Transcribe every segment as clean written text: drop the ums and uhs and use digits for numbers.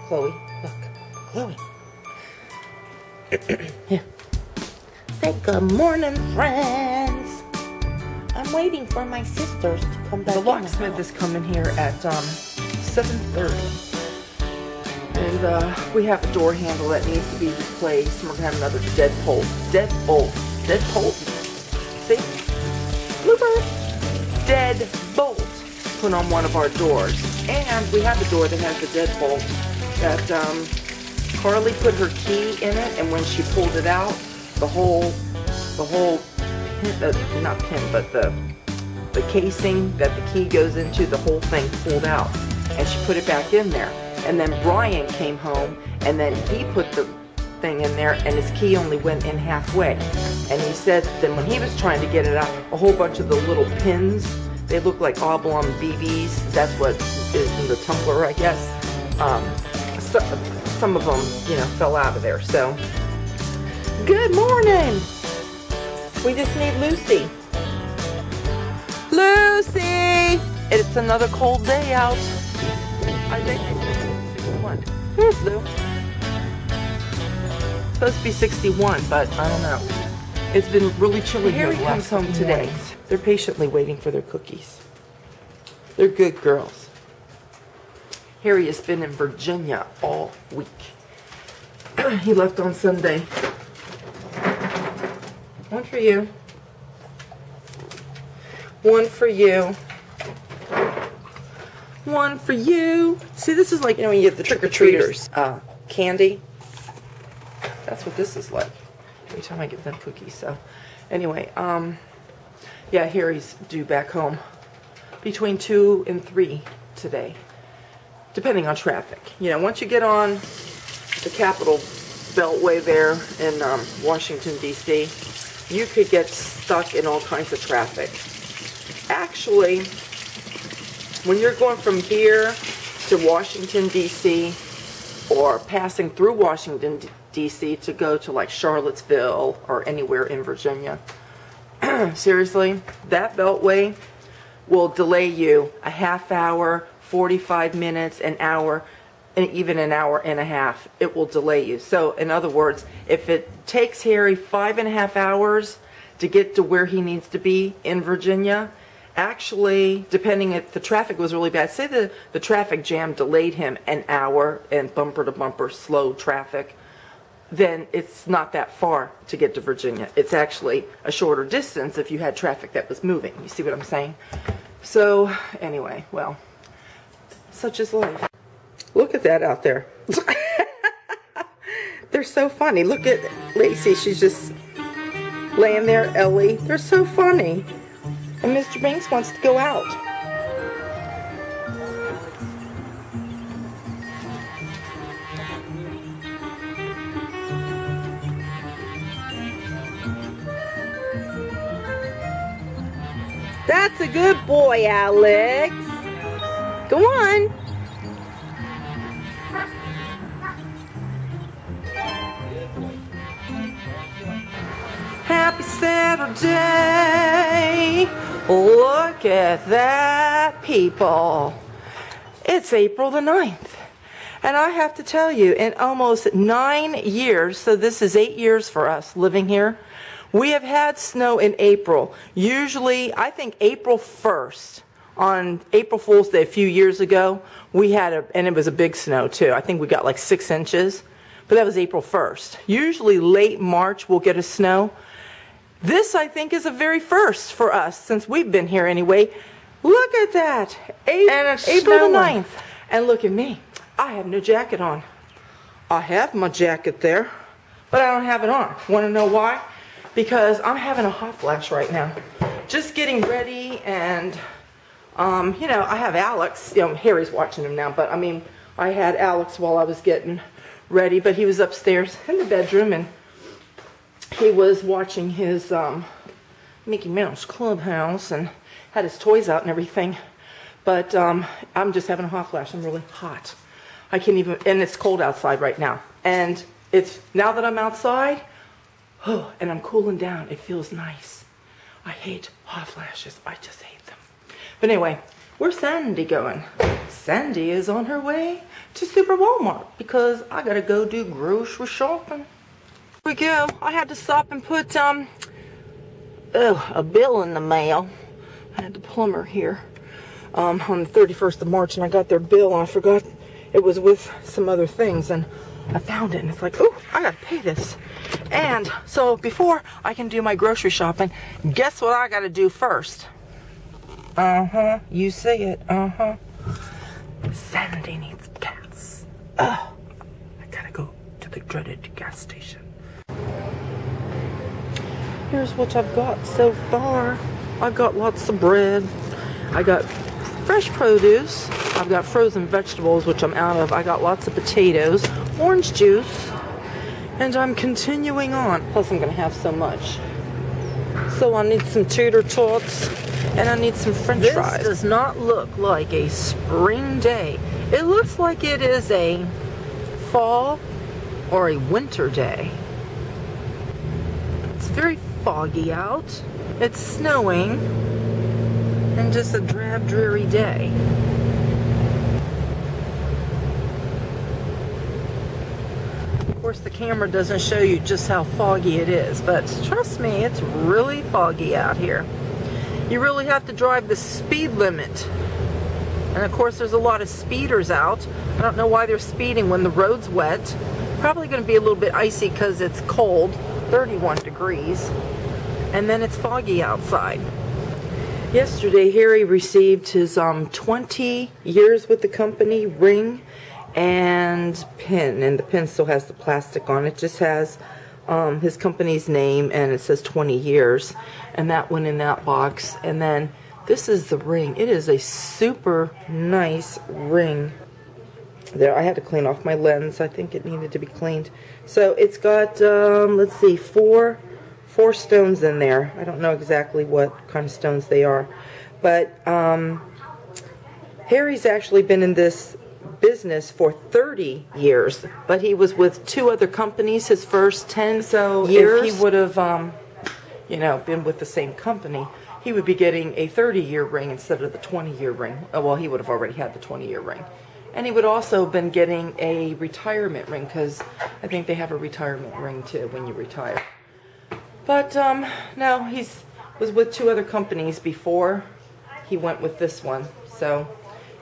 Chloe, look. Chloe. Here. Say good morning, friends. I'm waiting for my sisters to come back. The locksmith is coming here at 7:30. And we have a door handle that needs to be replaced. And we're going to have another deadbolt. See? Blooper. Deadbolt put on one of our doors. And we have a door that has a deadbolt that Carly put her key in it, and when she pulled it out, the whole pin, not pin, but the casing that the key goes into, the whole thing pulled out, and she put it back in there. And then Brian came home, and then he put the thing in there, and his key only went in halfway. And he said then when he was trying to get it out, a whole bunch of the little pins, they look like oblong BBs. That's what is in the tumbler, I guess. Some of them, you know, fell out of there. So, good morning. We just need Lucy. Lucy! It's another cold day out. I think it's 61. Here's Lou. It's supposed to be 61, but I don't know. It's been really chilly here. Harry comes home today. They're patiently waiting for their cookies. They're good girls. Harry has been in Virginia all week. He left on Sunday. One for you. One for you. One for you. See, this is like, you know, when you get the trick-or-treaters candy. That's what this is like. Every time I get them cookies. So, anyway, yeah, Harry's due back home between 2 and 3 today, depending on traffic. You know, once you get on the Capitol Beltway there in Washington, D.C., you could get stuck in all kinds of traffic. Actually, when you're going from here to Washington, D.C., or passing through Washington, D.C. to go to like Charlottesville or anywhere in Virginia, seriously, that beltway will delay you a half hour, 45 minutes, an hour, and even an hour and a half. It will delay you. So, in other words, if it takes Harry 5.5 hours to get to where he needs to be in Virginia, actually, depending if the traffic was really bad, say the traffic jam delayed him an hour and bumper to bumper slow traffic, then it's not that far to get to Virginia. It's actually a shorter distance if you had traffic that was moving. You see what I'm saying? So, anyway, well, such is life. Look at that out there. They're so funny. Look at Lacey. She's just laying there. Ellie. They're so funny. And Mr. Banks wants to go out. That's a good boy, Alex. Go on. Happy Saturday. Look at that, people. It's April the 9th. And I have to tell you, in almost 9 years, so this is 8 years for us living here, we have had snow in April. Usually, I think April 1st, on April Fool's Day a few years ago, we had and it was a big snow too. I think we got like 6 inches, but that was April 1st. Usually late March we'll get a snow. This, I think, is a very first for us since we've been here anyway. Look at that. April the 9th. And look at me. I have no jacket on. I have my jacket there, but I don't have it on. Want to know why? Because I'm having a hot flash right now. Just getting ready, and, you know, I have Alex. You know, Harry's watching him now, but, I mean, I had Alex while I was getting ready, but he was upstairs in the bedroom, and he was watching his Mickey Mouse Clubhouse and had his toys out and everything. But I'm just having a hot flash. I'm really hot. I can't even, and it's cold outside right now. And it's, now that I'm outside, oh, and I'm cooling down, it feels nice. I hate hot flashes. I just hate them. But anyway, Where's Sandy going? Sandy is on her way to Super Walmart because I gotta go do grocery shopping. Here we go. I had to stop and put a bill in the mail. I had the plumber here on the 31st of March, and I got their bill, and I forgot it was with some other things, and I found it, and it's like, oh, I gotta pay this. And so before I can do my grocery shopping, guess what I gotta do first? You say it. Sandy needs gas. I gotta go to the dreaded gas station. Here's what I've got so far. I've got lots of bread. I got fresh produce. I've got frozen vegetables, which I'm out of. I got lots of potatoes, orange juice, and I'm continuing on. Plus, I'm gonna have so much. So I need some tater tots, and I need some french fries. This does not look like a spring day. It looks like it is a fall or a winter day. It's very foggy out. It's snowing, and just a drab, dreary day. Of course, the camera doesn't show you just how foggy it is, but trust me, it's really foggy out here. You really have to drive the speed limit. And of course, there's a lot of speeders out. I don't know why they're speeding when the road's wet. Probably going to be a little bit icy because it's cold, 31 degrees. And then it's foggy outside. Yesterday, Harry received his 20 years with the company ring and pin. And the pin still has the plastic on it. Just has his company's name, and it says 20 years. And that went in that box. And then this is the ring. It is a super nice ring. There, I had to clean off my lens. I think it needed to be cleaned. So it's got, let's see, four stones in there. I don't know exactly what kind of stones they are. But Harry's actually been in this business for 30 years. But he was with 2 other companies his first 10 years. If he would have, you know, been with the same company, he would be getting a 30-year ring instead of the 20-year ring. Well, he would have already had the 20-year ring. And he would also have been getting a retirement ring, because I think they have a retirement ring too when you retire. But no, he was with 2 other companies before he went with this one. So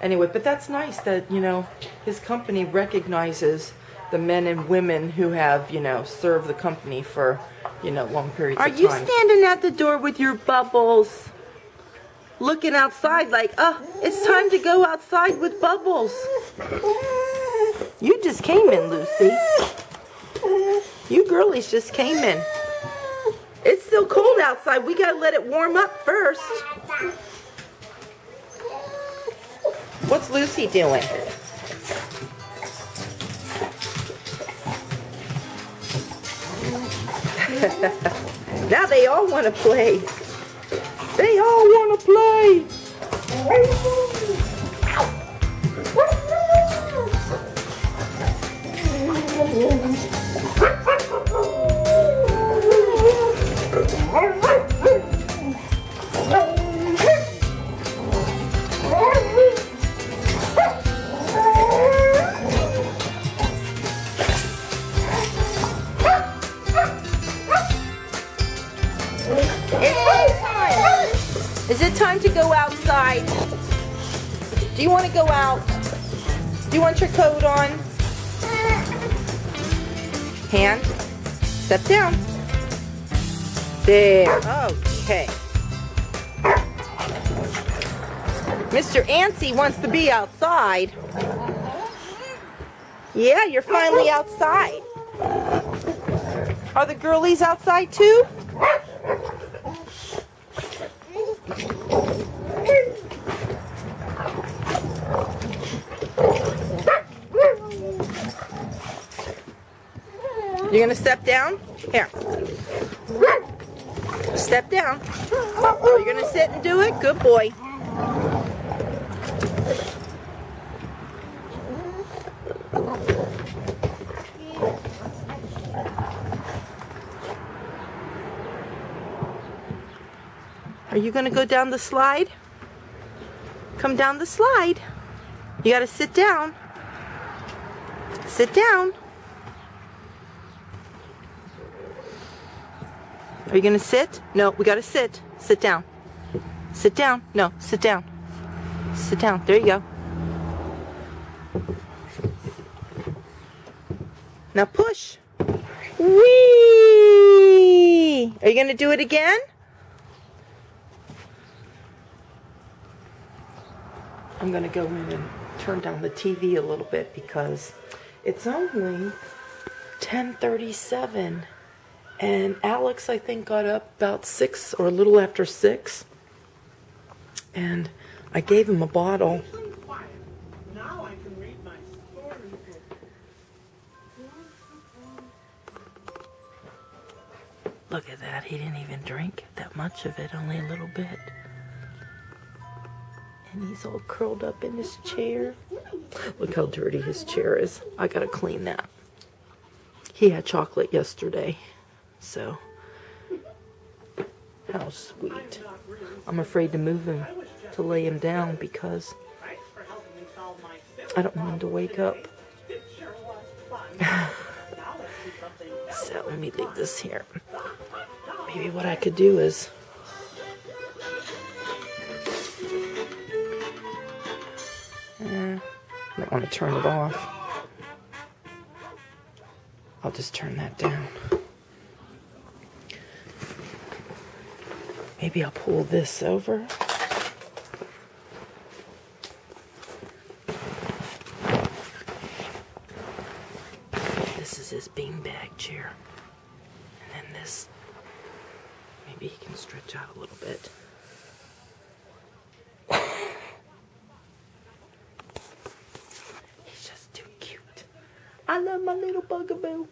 anyway, but that's nice that, you know, his company recognizes the men and women who have, you know, served the company for, you know, long periods of time. Are you standing at the door with your bubbles? Looking outside like, oh, it's time to go outside with Bubbles. You just came in, Lucy. You girlies just came in. It's still cold outside. We gotta let it warm up first. What's Lucy doing? Now they all want to play. They all want to play. Is it time to go outside? Do you want to go out? Do you want your coat on? Hand. Step down. There. Okay. Mr. Antsy wants to be outside. Yeah, you're finally outside. Are the girlies outside too? You're gonna step down? Here. Step down. Oh, you're gonna sit and do it? Good boy. Are you gonna go down the slide? Come down the slide. You gotta sit down. Sit down. Are you gonna sit? No, we gotta sit. Sit down. Sit down. No, sit down. Sit down. There you go. Now push. Whee! Are you gonna do it again? I'm gonna go in and turn down the TV a little bit because it's only 10:37 and Alex, I think, got up about 6 or a little after 6, and I gave him a bottle. Now I can read my storybook. Look at that, he didn't even drink that much of it, only a little bit. And he's all curled up in his chair. Look how dirty his chair is. I gotta clean that. He had chocolate yesterday, so how sweet. I'm afraid to move him, to lay him down, because I don't want him to wake up. So let me leave this here. Maybe what I could do is I don't want to turn it off. I'll just turn that down. Maybe I'll pull this over. This is his beanbag chair. And then this, maybe he can stretch out a little bit. He's just too cute. I love my little bugaboo.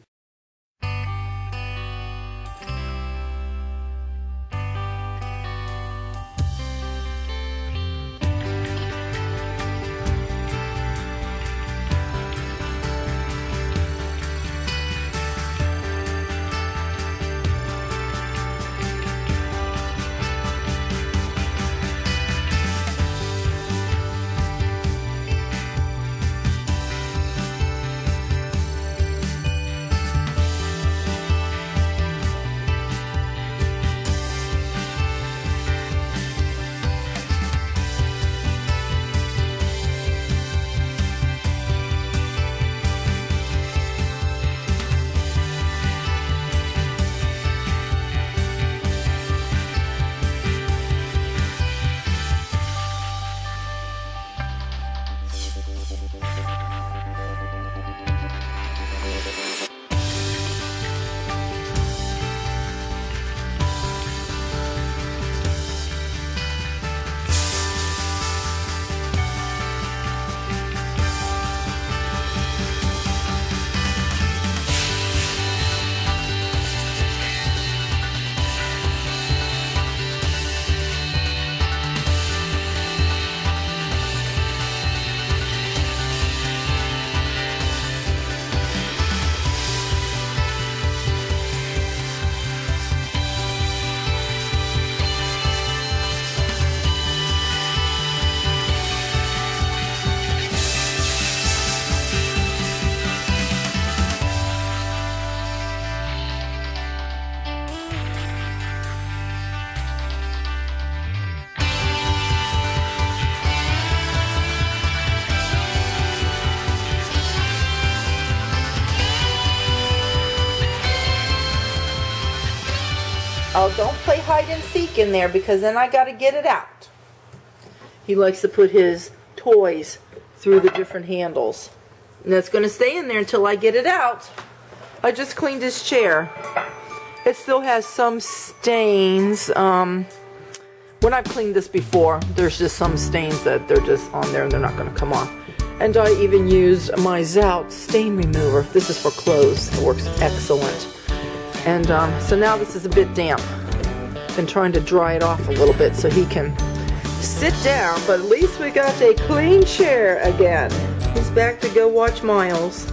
Oh, don't play hide and seek in there, because then I gotta get it out. He likes to put his toys through the different handles. And that's gonna stay in there until I get it out. I just cleaned his chair. It still has some stains. When I've cleaned this before, there's just some stains that they're just on there and they're not gonna come off. And I even used my Zout stain remover. This is for clothes. It works excellent. And so now this is a bit damp. Been trying to dry it off a little bit so he can sit down, but at least we got a clean chair again. He's back to go watch Miles.